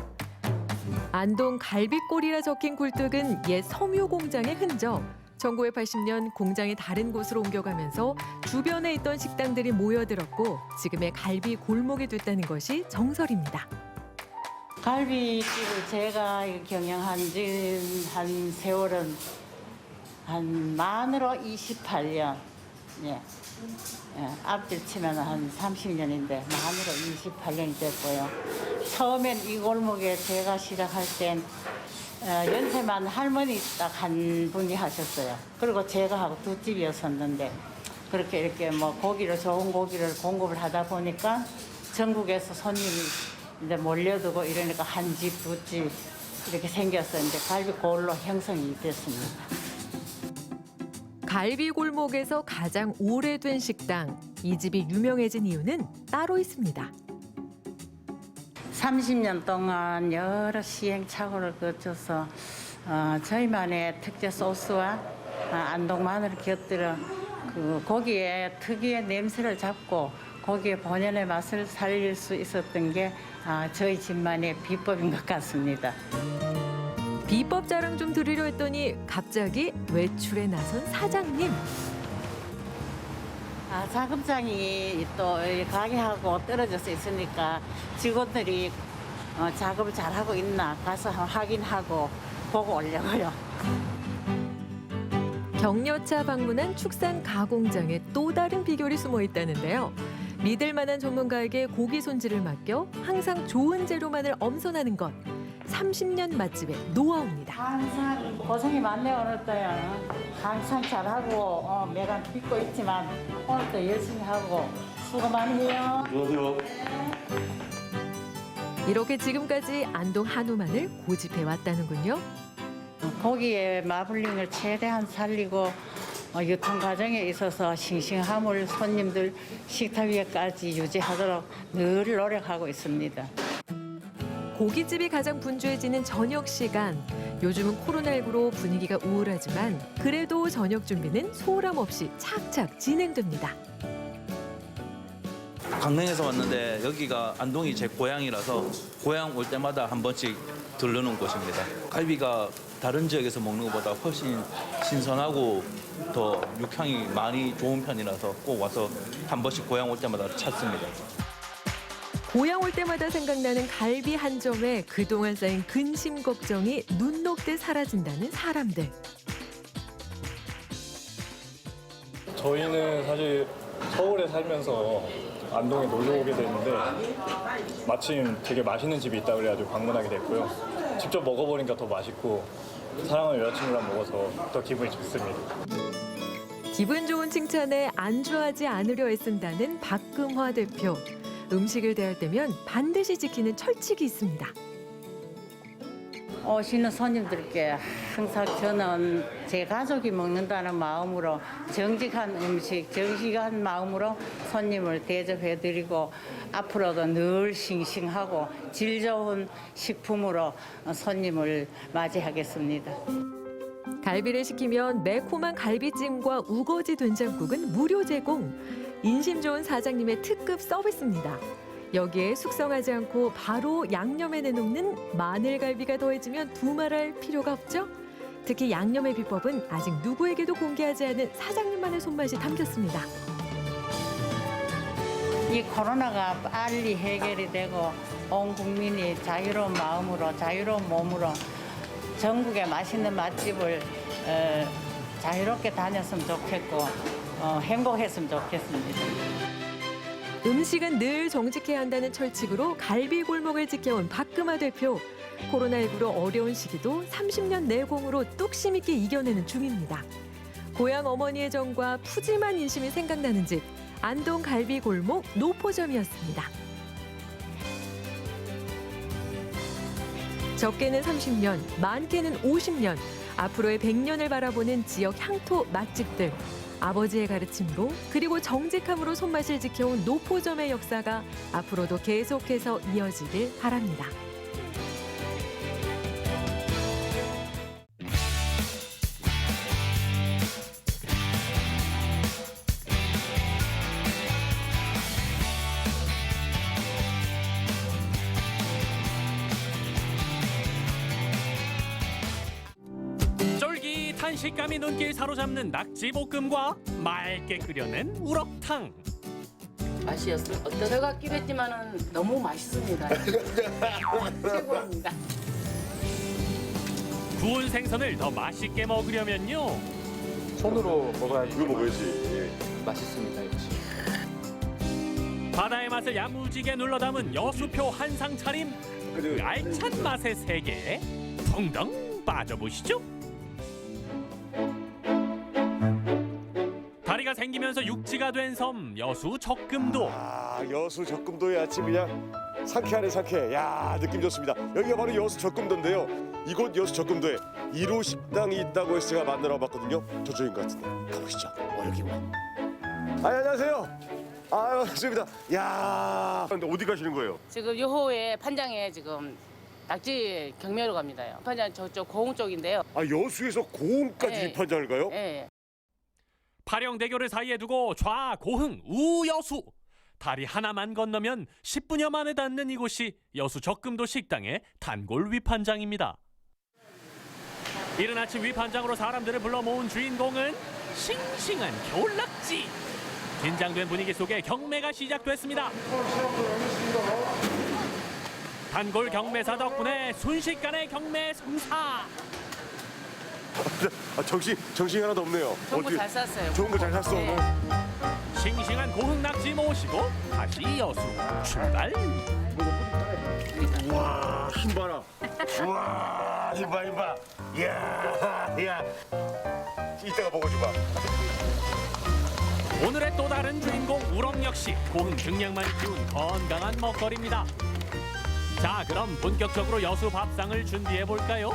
안동 갈비골이라 적힌 굴뚝은 옛 섬유 공장의 흔적. 1980년 공장이 다른 곳으로 옮겨가면서 주변에 있던 식당들이 모여들었고 지금의 갈비 골목이 됐다는 것이 정설입니다. 갈비집을 제가 경영한 지 한 세월은 한 만으로 28년. 예. 앞뒤 치면 한 30년인데 만으로 28년이 됐고요. 처음엔 이 골목에 제가 시작할 땐 연세만 할머니 딱 한 분이 하셨어요. 그리고 제가 하고 두 집이었었는데 그렇게 이렇게 뭐 고기를 좋은 고기를 공급을 하다 보니까 전국에서 손님이 이제 몰려들고 이러니까 한 집, 두 집 이렇게 생겼어요. 이제 갈비골로 형성이 됐습니다. 갈비골목에서 가장 오래된 식당. 이 집이 유명해진 이유는 따로 있습니다. 30년 동안 여러 시행착오를 거쳐서 저희만의 특제 소스와 안동 마늘을 곁들여 그 고기의 특유의 냄새를 잡고 고기의 본연의 맛을 살릴 수 있었던 게 저희 집만의 비법인 것 같습니다. 비법 자랑 좀 드리려 했더니 갑자기 외출에 나선 사장님. 작업장이 또 가게하고 떨어져서 있으니까 직원들이 작업을 잘하고 있나 가서 확인하고 보고 오려고요. 격려차 방문한 축산 가공장에 또 다른 비결이 숨어 있다는데요. 믿을 만한 전문가에게 고기 손질을 맡겨 항상 좋은 재료만을 엄선하는 것. 30년 맛집의 노하우입니다. 항상 고생이 많네요, 오늘도요. 항상 잘하고 매간 빚고 있지만 오늘도 열심히 하고 수고 많이 해요. 안녕하세요. 이렇게 지금까지 안동 한우만을 고집해 왔다는군요. 고기의 마블링을 최대한 살리고 유통 과정에 있어서 싱싱함을 손님들 식탁 위에까지 유지하도록 늘 노력하고 있습니다. 고깃집이 가장 분주해지는 저녁 시간. 요즘은 코로나19로 분위기가 우울하지만 그래도 저녁 준비는 소홀함 없이 착착 진행됩니다. 강릉에서 왔는데 여기가 안동이 제 고향이라서 고향 올 때마다 한 번씩 들르는 곳입니다. 갈비가 다른 지역에서 먹는 것보다 훨씬 신선하고 더 육향이 많이 좋은 편이라서 꼭 와서 한 번씩 고향 올 때마다 찾습니다. 고향 올 때마다 생각나는 갈비 한 점에 그동안 쌓인 근심 걱정이 눈 녹듯 사라진다는 사람들. 저희는 사실 서울에 살면서 안동에 놀러 오게 됐는데 마침 되게 맛있는 집이 있다고 그래가지고 방문하게 됐고요. 직접 먹어보니까 더 맛있고 사랑하는 여자친구랑 먹어서 더 기분이 좋습니다. 기분 좋은 칭찬에 안주하지 않으려 애쓴다는 박금화 대표. 음식을 대할 때면 반드시 지키는 철칙이 있습니다. 오시는 손님들께 항상 저는 제 가족이 먹는다는 마음으로 정직한 음식, 정직한 마음으로 손님을 대접해드리고 앞으로도 늘 싱싱하고 질 좋은 식품으로 손님을 맞이하겠습니다. 갈비를 시키면 매콤한 갈비찜과 우거지 된장국은 무료 제공. 인심 좋은 사장님의 특급 서비스입니다. 여기에 숙성하지 않고 바로 양념에 내놓는 마늘갈비가 더해지면 두말할 필요가 없죠. 특히 양념의 비법은 아직 누구에게도 공개하지 않은 사장님만의 손맛이 담겼습니다. 이 코로나가 빨리 해결이 되고 온 국민이 자유로운 마음으로 자유로운 몸으로 전국의 맛있는 맛집을 자유롭게 다녔으면 좋겠고 행복했으면 좋겠습니다. 음식은 늘 정직해야 한다는 철칙으로 갈비 골목을 지켜온 박금아 대표. 코로나19로 어려운 시기도 30년 내공으로 뚝심 있게 이겨내는 중입니다. 고향 어머니의 정과 푸짐한 인심이 생각나는 집 안동 갈비 골목 노포점이었습니다. 적게는 30년, 많게는 50년, 앞으로의 100년을 바라보는 지역 향토 맛집들. 아버지의 가르침으로 그리고 정직함으로 손맛을 지켜온 노포점의 역사가 앞으로도 계속해서 이어지길 바랍니다. 쫄깃한 식감이 눈길 사로잡는 낙지볶음과 맑게 끓여낸 우럭탕. 맛이었어요? 어떤? 제가 끼랬지만은 너무 맛있습니다. 최고입니다. 구운 생선을 더 맛있게 먹으려면요. 손으로 먹어야지. 이거 먹어야지. 맛있습니다, 역시. 바다의 맛을 야무지게 눌러 담은 여수표 한상 차림. 그 알찬 맛의 세계에 덩덩 빠져보시죠. 다리가 생기면서 육지가 된 섬 여수 적금도. 아, 여수 적금도의 아침 그냥 상쾌하네 상쾌해. 야, 느낌 좋습니다. 여기가 바로 여수 적금도인데요. 이곳 여수 적금도에 1호 식당이 있다고 해서 제가 만나러 봤거든요. 저쪽인 것 같은데 가보시죠. 여기구나. 아, 안녕하세요. 아, 반갑습니다. 야, 근데 어디 가시는 거예요? 지금 요호에 판장에 지금 낙지 경매로 갑니다. 판장 저쪽 고흥 쪽인데요. 아, 여수에서 고흥까지 네. 판장을 가요? 네. 파령대교를 사이에 두고 좌고흥 우여수. 다리 하나만 건너면 10분여 만에 닿는 이곳이 여수 적금도 식당의 단골 위판장입니다. 이른 아침 위판장으로 사람들을 불러 모은 주인공은 싱싱한 겨울낙지. 긴장된 분위기 속에 경매가 시작됐습니다. 단골 경매사 덕분에 순식간에 경매 성사. 아, 정신이 하나도 없네요. 좋은 거 잘 샀어요. 좋은 거 잘 샀어. 네. 오늘. 싱싱한 고흥 낙지 모시고 다시 여수 출발. 우와, 힘 봐라. 우와, 힘 봐, 힘 봐. 이야. 이따가 먹어줘봐. 오늘의 또 다른 주인공 우럭 역시 고흥 증량만이 키운 건강한 먹거리입니다. 자, 그럼 본격적으로 여수 밥상을 준비해 볼까요?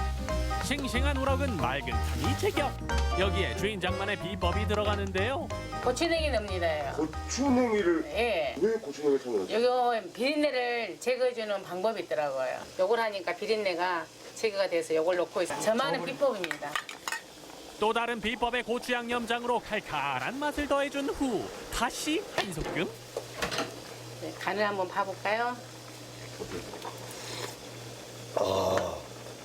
싱싱한 우럭은 맑은 탕이 제격. 여기에 주인장만의 비법이 들어가는데요. 고추냉이 넣습니다. 고추냉이를 예. 왜 고추냉이를 넣어요? 요거 비린내를 제거해주는 방법이 있더라고요. 요걸 하니까 비린내가 제거가 돼서 요걸 넣고 있어요. 저만의 비법입니다. 또 다른 비법의 고추 양념장으로 칼칼한 맛을 더해준 후 다시 한 소끔. 네, 간을 한번 봐볼까요? 아,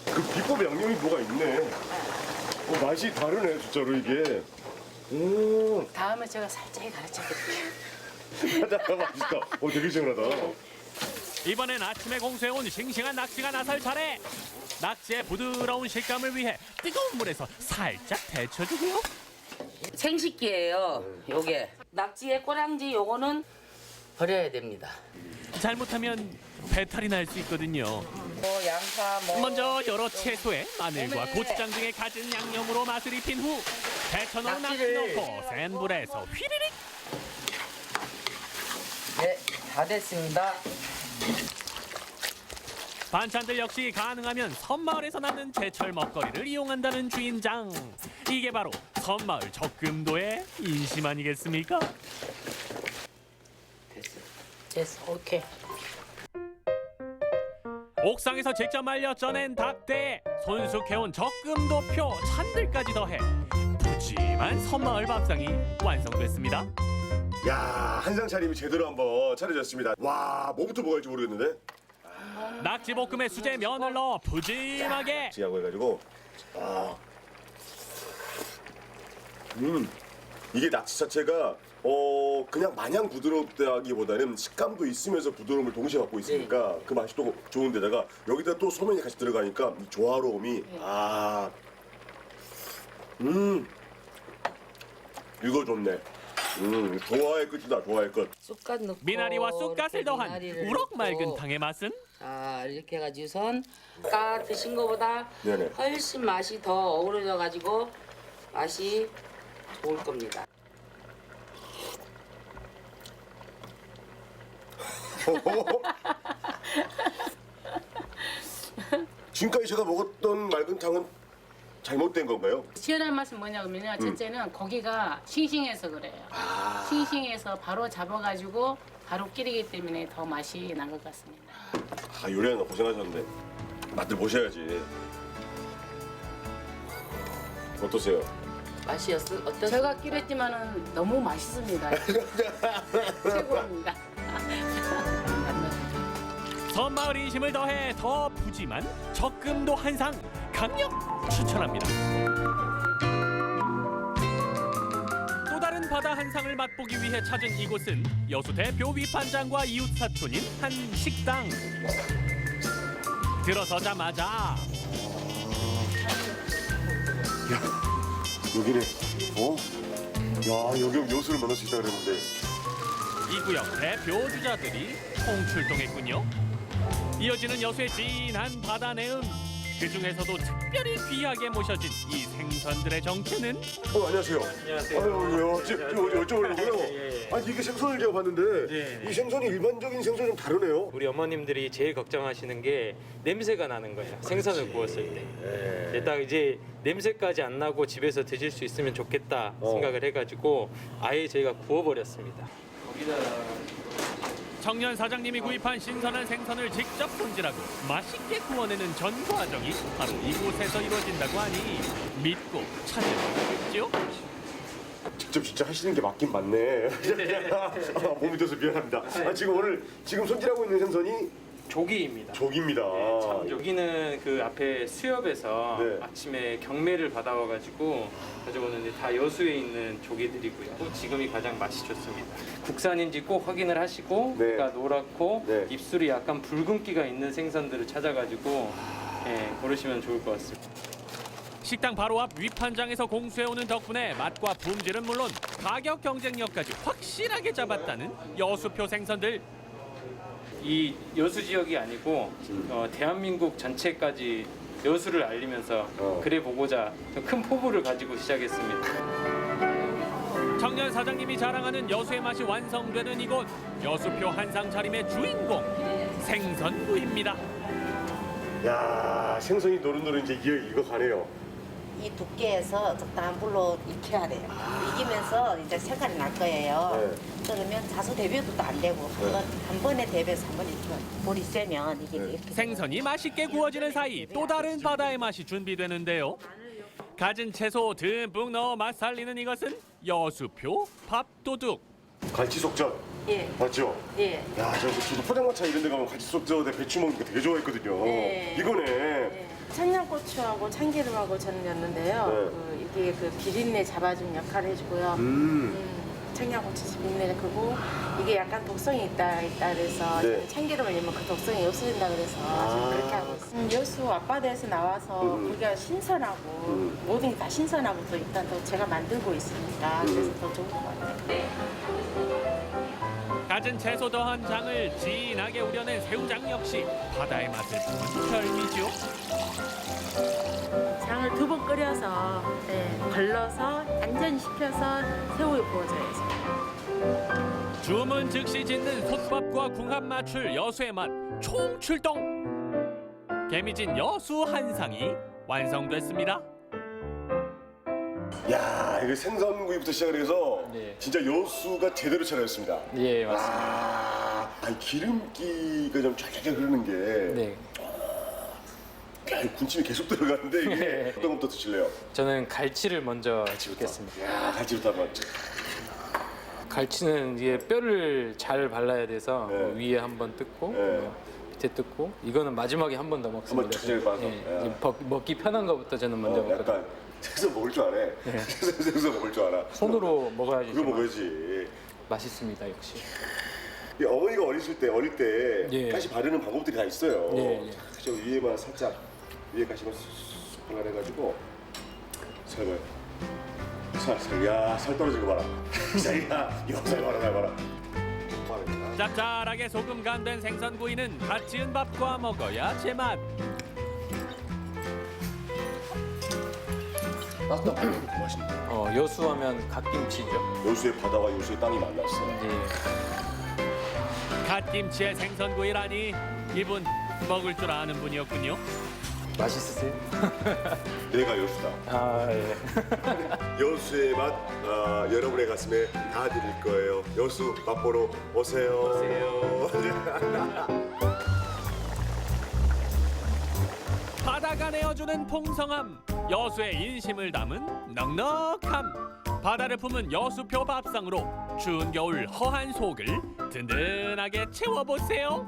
그 비법 양념이 뭐가 있네. 맛이 다르네, 진짜로 이게. 다음에 제가 살짝 가르쳐드릴게요. 잠깐 맛있다. 되게 시원하다. 이번엔 아침에 공수해온 싱싱한 낙지가 나설 차례. 낙지의 부드러운 식감을 위해 뜨거운 물에서 살짝 데쳐주고요. 생식기예요. 요게 낙지의 꼬랑지 요거는 버려야 됩니다. 잘못하면 배탈이 날 수 있거든요. 양파 먼저 여러 채소에 마늘과 고추장 등의 갖은 양념으로 맛을 입힌 후 데쳐놓은 낙지 넣고 센 불에서 휘리릭. 네, 다 됐습니다. 반찬들 역시 가능하면 섬마을에서 나는 제철 먹거리를 이용한다는 주인장. 이게 바로 섬마을 적금도의 인심 아니겠습니까? 됐어, 오케이. 옥상에서 직접 말려 쪄낸 닭대, 손숙해온 적금도표 찬들까지 더해 푸짐한 섬마을 밥상이 완성됐습니다. 야, 한상 차림이 제대로 한번 차려졌습니다. 와, 뭐부터 먹어야 할지 모르겠는데. 낙지볶음에 수제 면을 넣어 푸짐하게. 지하고 해가지고. 이게 낙지 자체가 그냥 마냥 부드럽다기보다는 식감도 있으면서 부드러움을 동시에 갖고 있으니까 그 맛이 또 좋은데다가 여기다 또 소면이 같이 들어가니까 이 조화로움이 이거 좋네. 조화의 끝이다. 조화의 끝. 쑥갓 넣고 미나리와 쑥갓을 더한 미나리를 우럭 맑은 넣고. 탕의 맛은 자 이렇게 해가지고선 아까 드신 거보다 네네. 훨씬 맛이 더 어우러져 가지고 맛이 좋을 겁니다. 지금까지 제가 먹었던 맑은 탕은 잘못된 건가요? 시원한 맛은 뭐냐면요. 첫째는 고기가 싱싱해서 그래요. 싱싱해서 바로 잡아가지고 바로 끓이기 때문에 더 맛이 난 것 같습니다. 요리하느라 고생하셨는데 맛들 보셔야지. 어떠세요? 맛이 어떠세요? 제가 끓였지만은 너무 맛있습니다. 최고입니다. 섬마을 인심을 더해 더 푸짐한 적금도 한상 강력 추천합니다. 또 다른 바다 한상을 맛보기 위해 찾은 이곳은 여수 대표 위판장과 이웃 사촌인 한 식당. 들어서자마자 여기네. 야, 여기 여수를 만날 수 있다 그랬는데. 이 구역 대표 주자들이 통출동했군요. 이어지는 여수의 진한 바다 내음. 그 중에서도 특별히 귀하게 모셔진 이 생선들의 정체는 안녕하세요. 안녕하세요. 아유, 여쭤보려고요. 아니 이게 생선을 제가 봤는데 이 생선이 일반적인 생선이 좀 다르네요. 우리 어머님들이 제일 걱정하시는 게 냄새가 나는 거예요. 생선을 구웠을 때. 딱 이제 냄새까지 안 나고 집에서 드실 수 있으면 좋겠다 생각을 해가지고 아예 저희가 구워버렸습니다. 청년 사장님이 구입한 신선한 생선을 직접 손질하고 맛있게 구워내는 전 과정이 바로 이곳에서 이루어진다고 하니 믿고 찾으시겠죠? 직접 진짜 하시는 게 맞긴 맞네. 몸이 돼서 미안합니다. 지금 손질하고 있는 생선이 조기입니다. 조기입니다. 여기는 그 앞에 수협에서 아침에 경매를 받아와가지고 가져오는데 다 여수에 있는 조개들이고요. 지금이 가장 맛이 좋습니다. 국산인지 꼭 확인을 하시고 그러니까 노랗고 입술이 약간 붉은기가 있는 생선들을 찾아가지고 고르시면 좋을 것 같습니다. 식당 바로 앞 위판장에서 공수해오는 덕분에 맛과 품질은 물론 가격 경쟁력까지 확실하게 잡았다는 여수표 생선들. 이 여수 지역이 아니고 대한민국 전체까지 여수를 알리면서 그래 보고자 큰 포부를 가지고 시작했습니다. 청년 사장님이 자랑하는 여수의 맛이 완성되는 이곳 여수표 한상 차림의 주인공 생선구이입니다. 야, 생선이 노릇노릇 이제 익어가네요. 이 두께에서 적당한 불로 익혀야 돼요. 익히면서 이제 색깔이 날 거예요. 그러면 자수 대비도 안 되고 한 번에 대비해서 한 번에 익히면 불이 세면 이게 이렇게 생선이 맛있게 구워지는 사이 또 다른 바다의 맛이 준비되는데요. 갖은 채소 듬뿍 넣어 맛 살리는 이것은 여수표 밥도둑. 갈치속젓. 예. 맞죠? 예. 야, 저도 포장마차 이런 데 가면 갈치속젓에 배추 먹는 거 되게 좋아했거든요. 이거네. 청양고추하고 참기름하고 저는 넣는데요. 이게 그 비린내 잡아주는 역할을 해주고요. 청양고추 비린내 그고 이게 약간 독성이 있다 그래서 참기름을 넣으면 그 독성이 없어진다 그래서 지금 그렇게 하고 있어요. 여수 앞바다에서 나와서 고기가 신선하고 모든 게 다 신선하고 또 일단 또 제가 만들고 있으니까 그래서 더 좋은 것 같아요. 갖은 채소 더한 장을 진하게 우려낸 새우장 역시 바다의 맛을 품은 별미죠. 장을 2번 끓여서 걸러서 완전히 식혀서 새우에 구워져야죠. 주문 즉시 짓는 솥밥과 궁합 맞출 여수의 맛 총출동. 개미진 여수 한상이 완성됐습니다. 야, 이거 생선구이부터 시작을 해서 진짜 여수가 제대로 차렸습니다. 예, 맞습니다. 아니, 기름기가 좀 쫙쫙 흐르는 게. 야, 군침이 계속 들어가는데 이게 어떤 것부터 드실래요? 저는 갈치를 먼저 집겠습니다. 야, 갈치부터 한번. 갈치는 이게 뼈를 잘 발라야 돼서 위에 한번 뜯고 밑에 뜯고 이거는 마지막에 한 번 더 먹습니다. 한번 잘 봐서. 이제 먹기 편한 거부터 저는 먼저 먹거든요. 약간 생선 먹을 줄 알아. 생선 먹을 줄 알아. 손으로 먹어야지. 그거 먹어야지. 맛있습니다, 역시. 이 어머니가 어릴 때 예. 가시 바르는 방법들이 다 있어요. 예, 예. 저 위에만 살짝 위에 가시만 쑥 발라내가지고 살봐요. 살 떨어진 거 봐라. 살 봐라. 짭짤하게 소금 간된 생선구이는 갓 지은 밥과 먹어야 제맛. 맛있네. 여수하면 갓김치죠. 여수의 바다와 여수의 땅이 만났어. 갓김치에 생선구이라니 이분 먹을 줄 아는 분이었군요. 맛있으세요? 내가 여수다. 아, 예. 여수의 맛 여러분의 가슴에 다 드릴 거예요. 여수 맛보러 오세요. 바다가 내어주는 풍성함, 여수의 인심을 담은 넉넉함. 바다를 품은 여수표 밥상으로 추운 겨울 허한 속을 든든하게 채워보세요.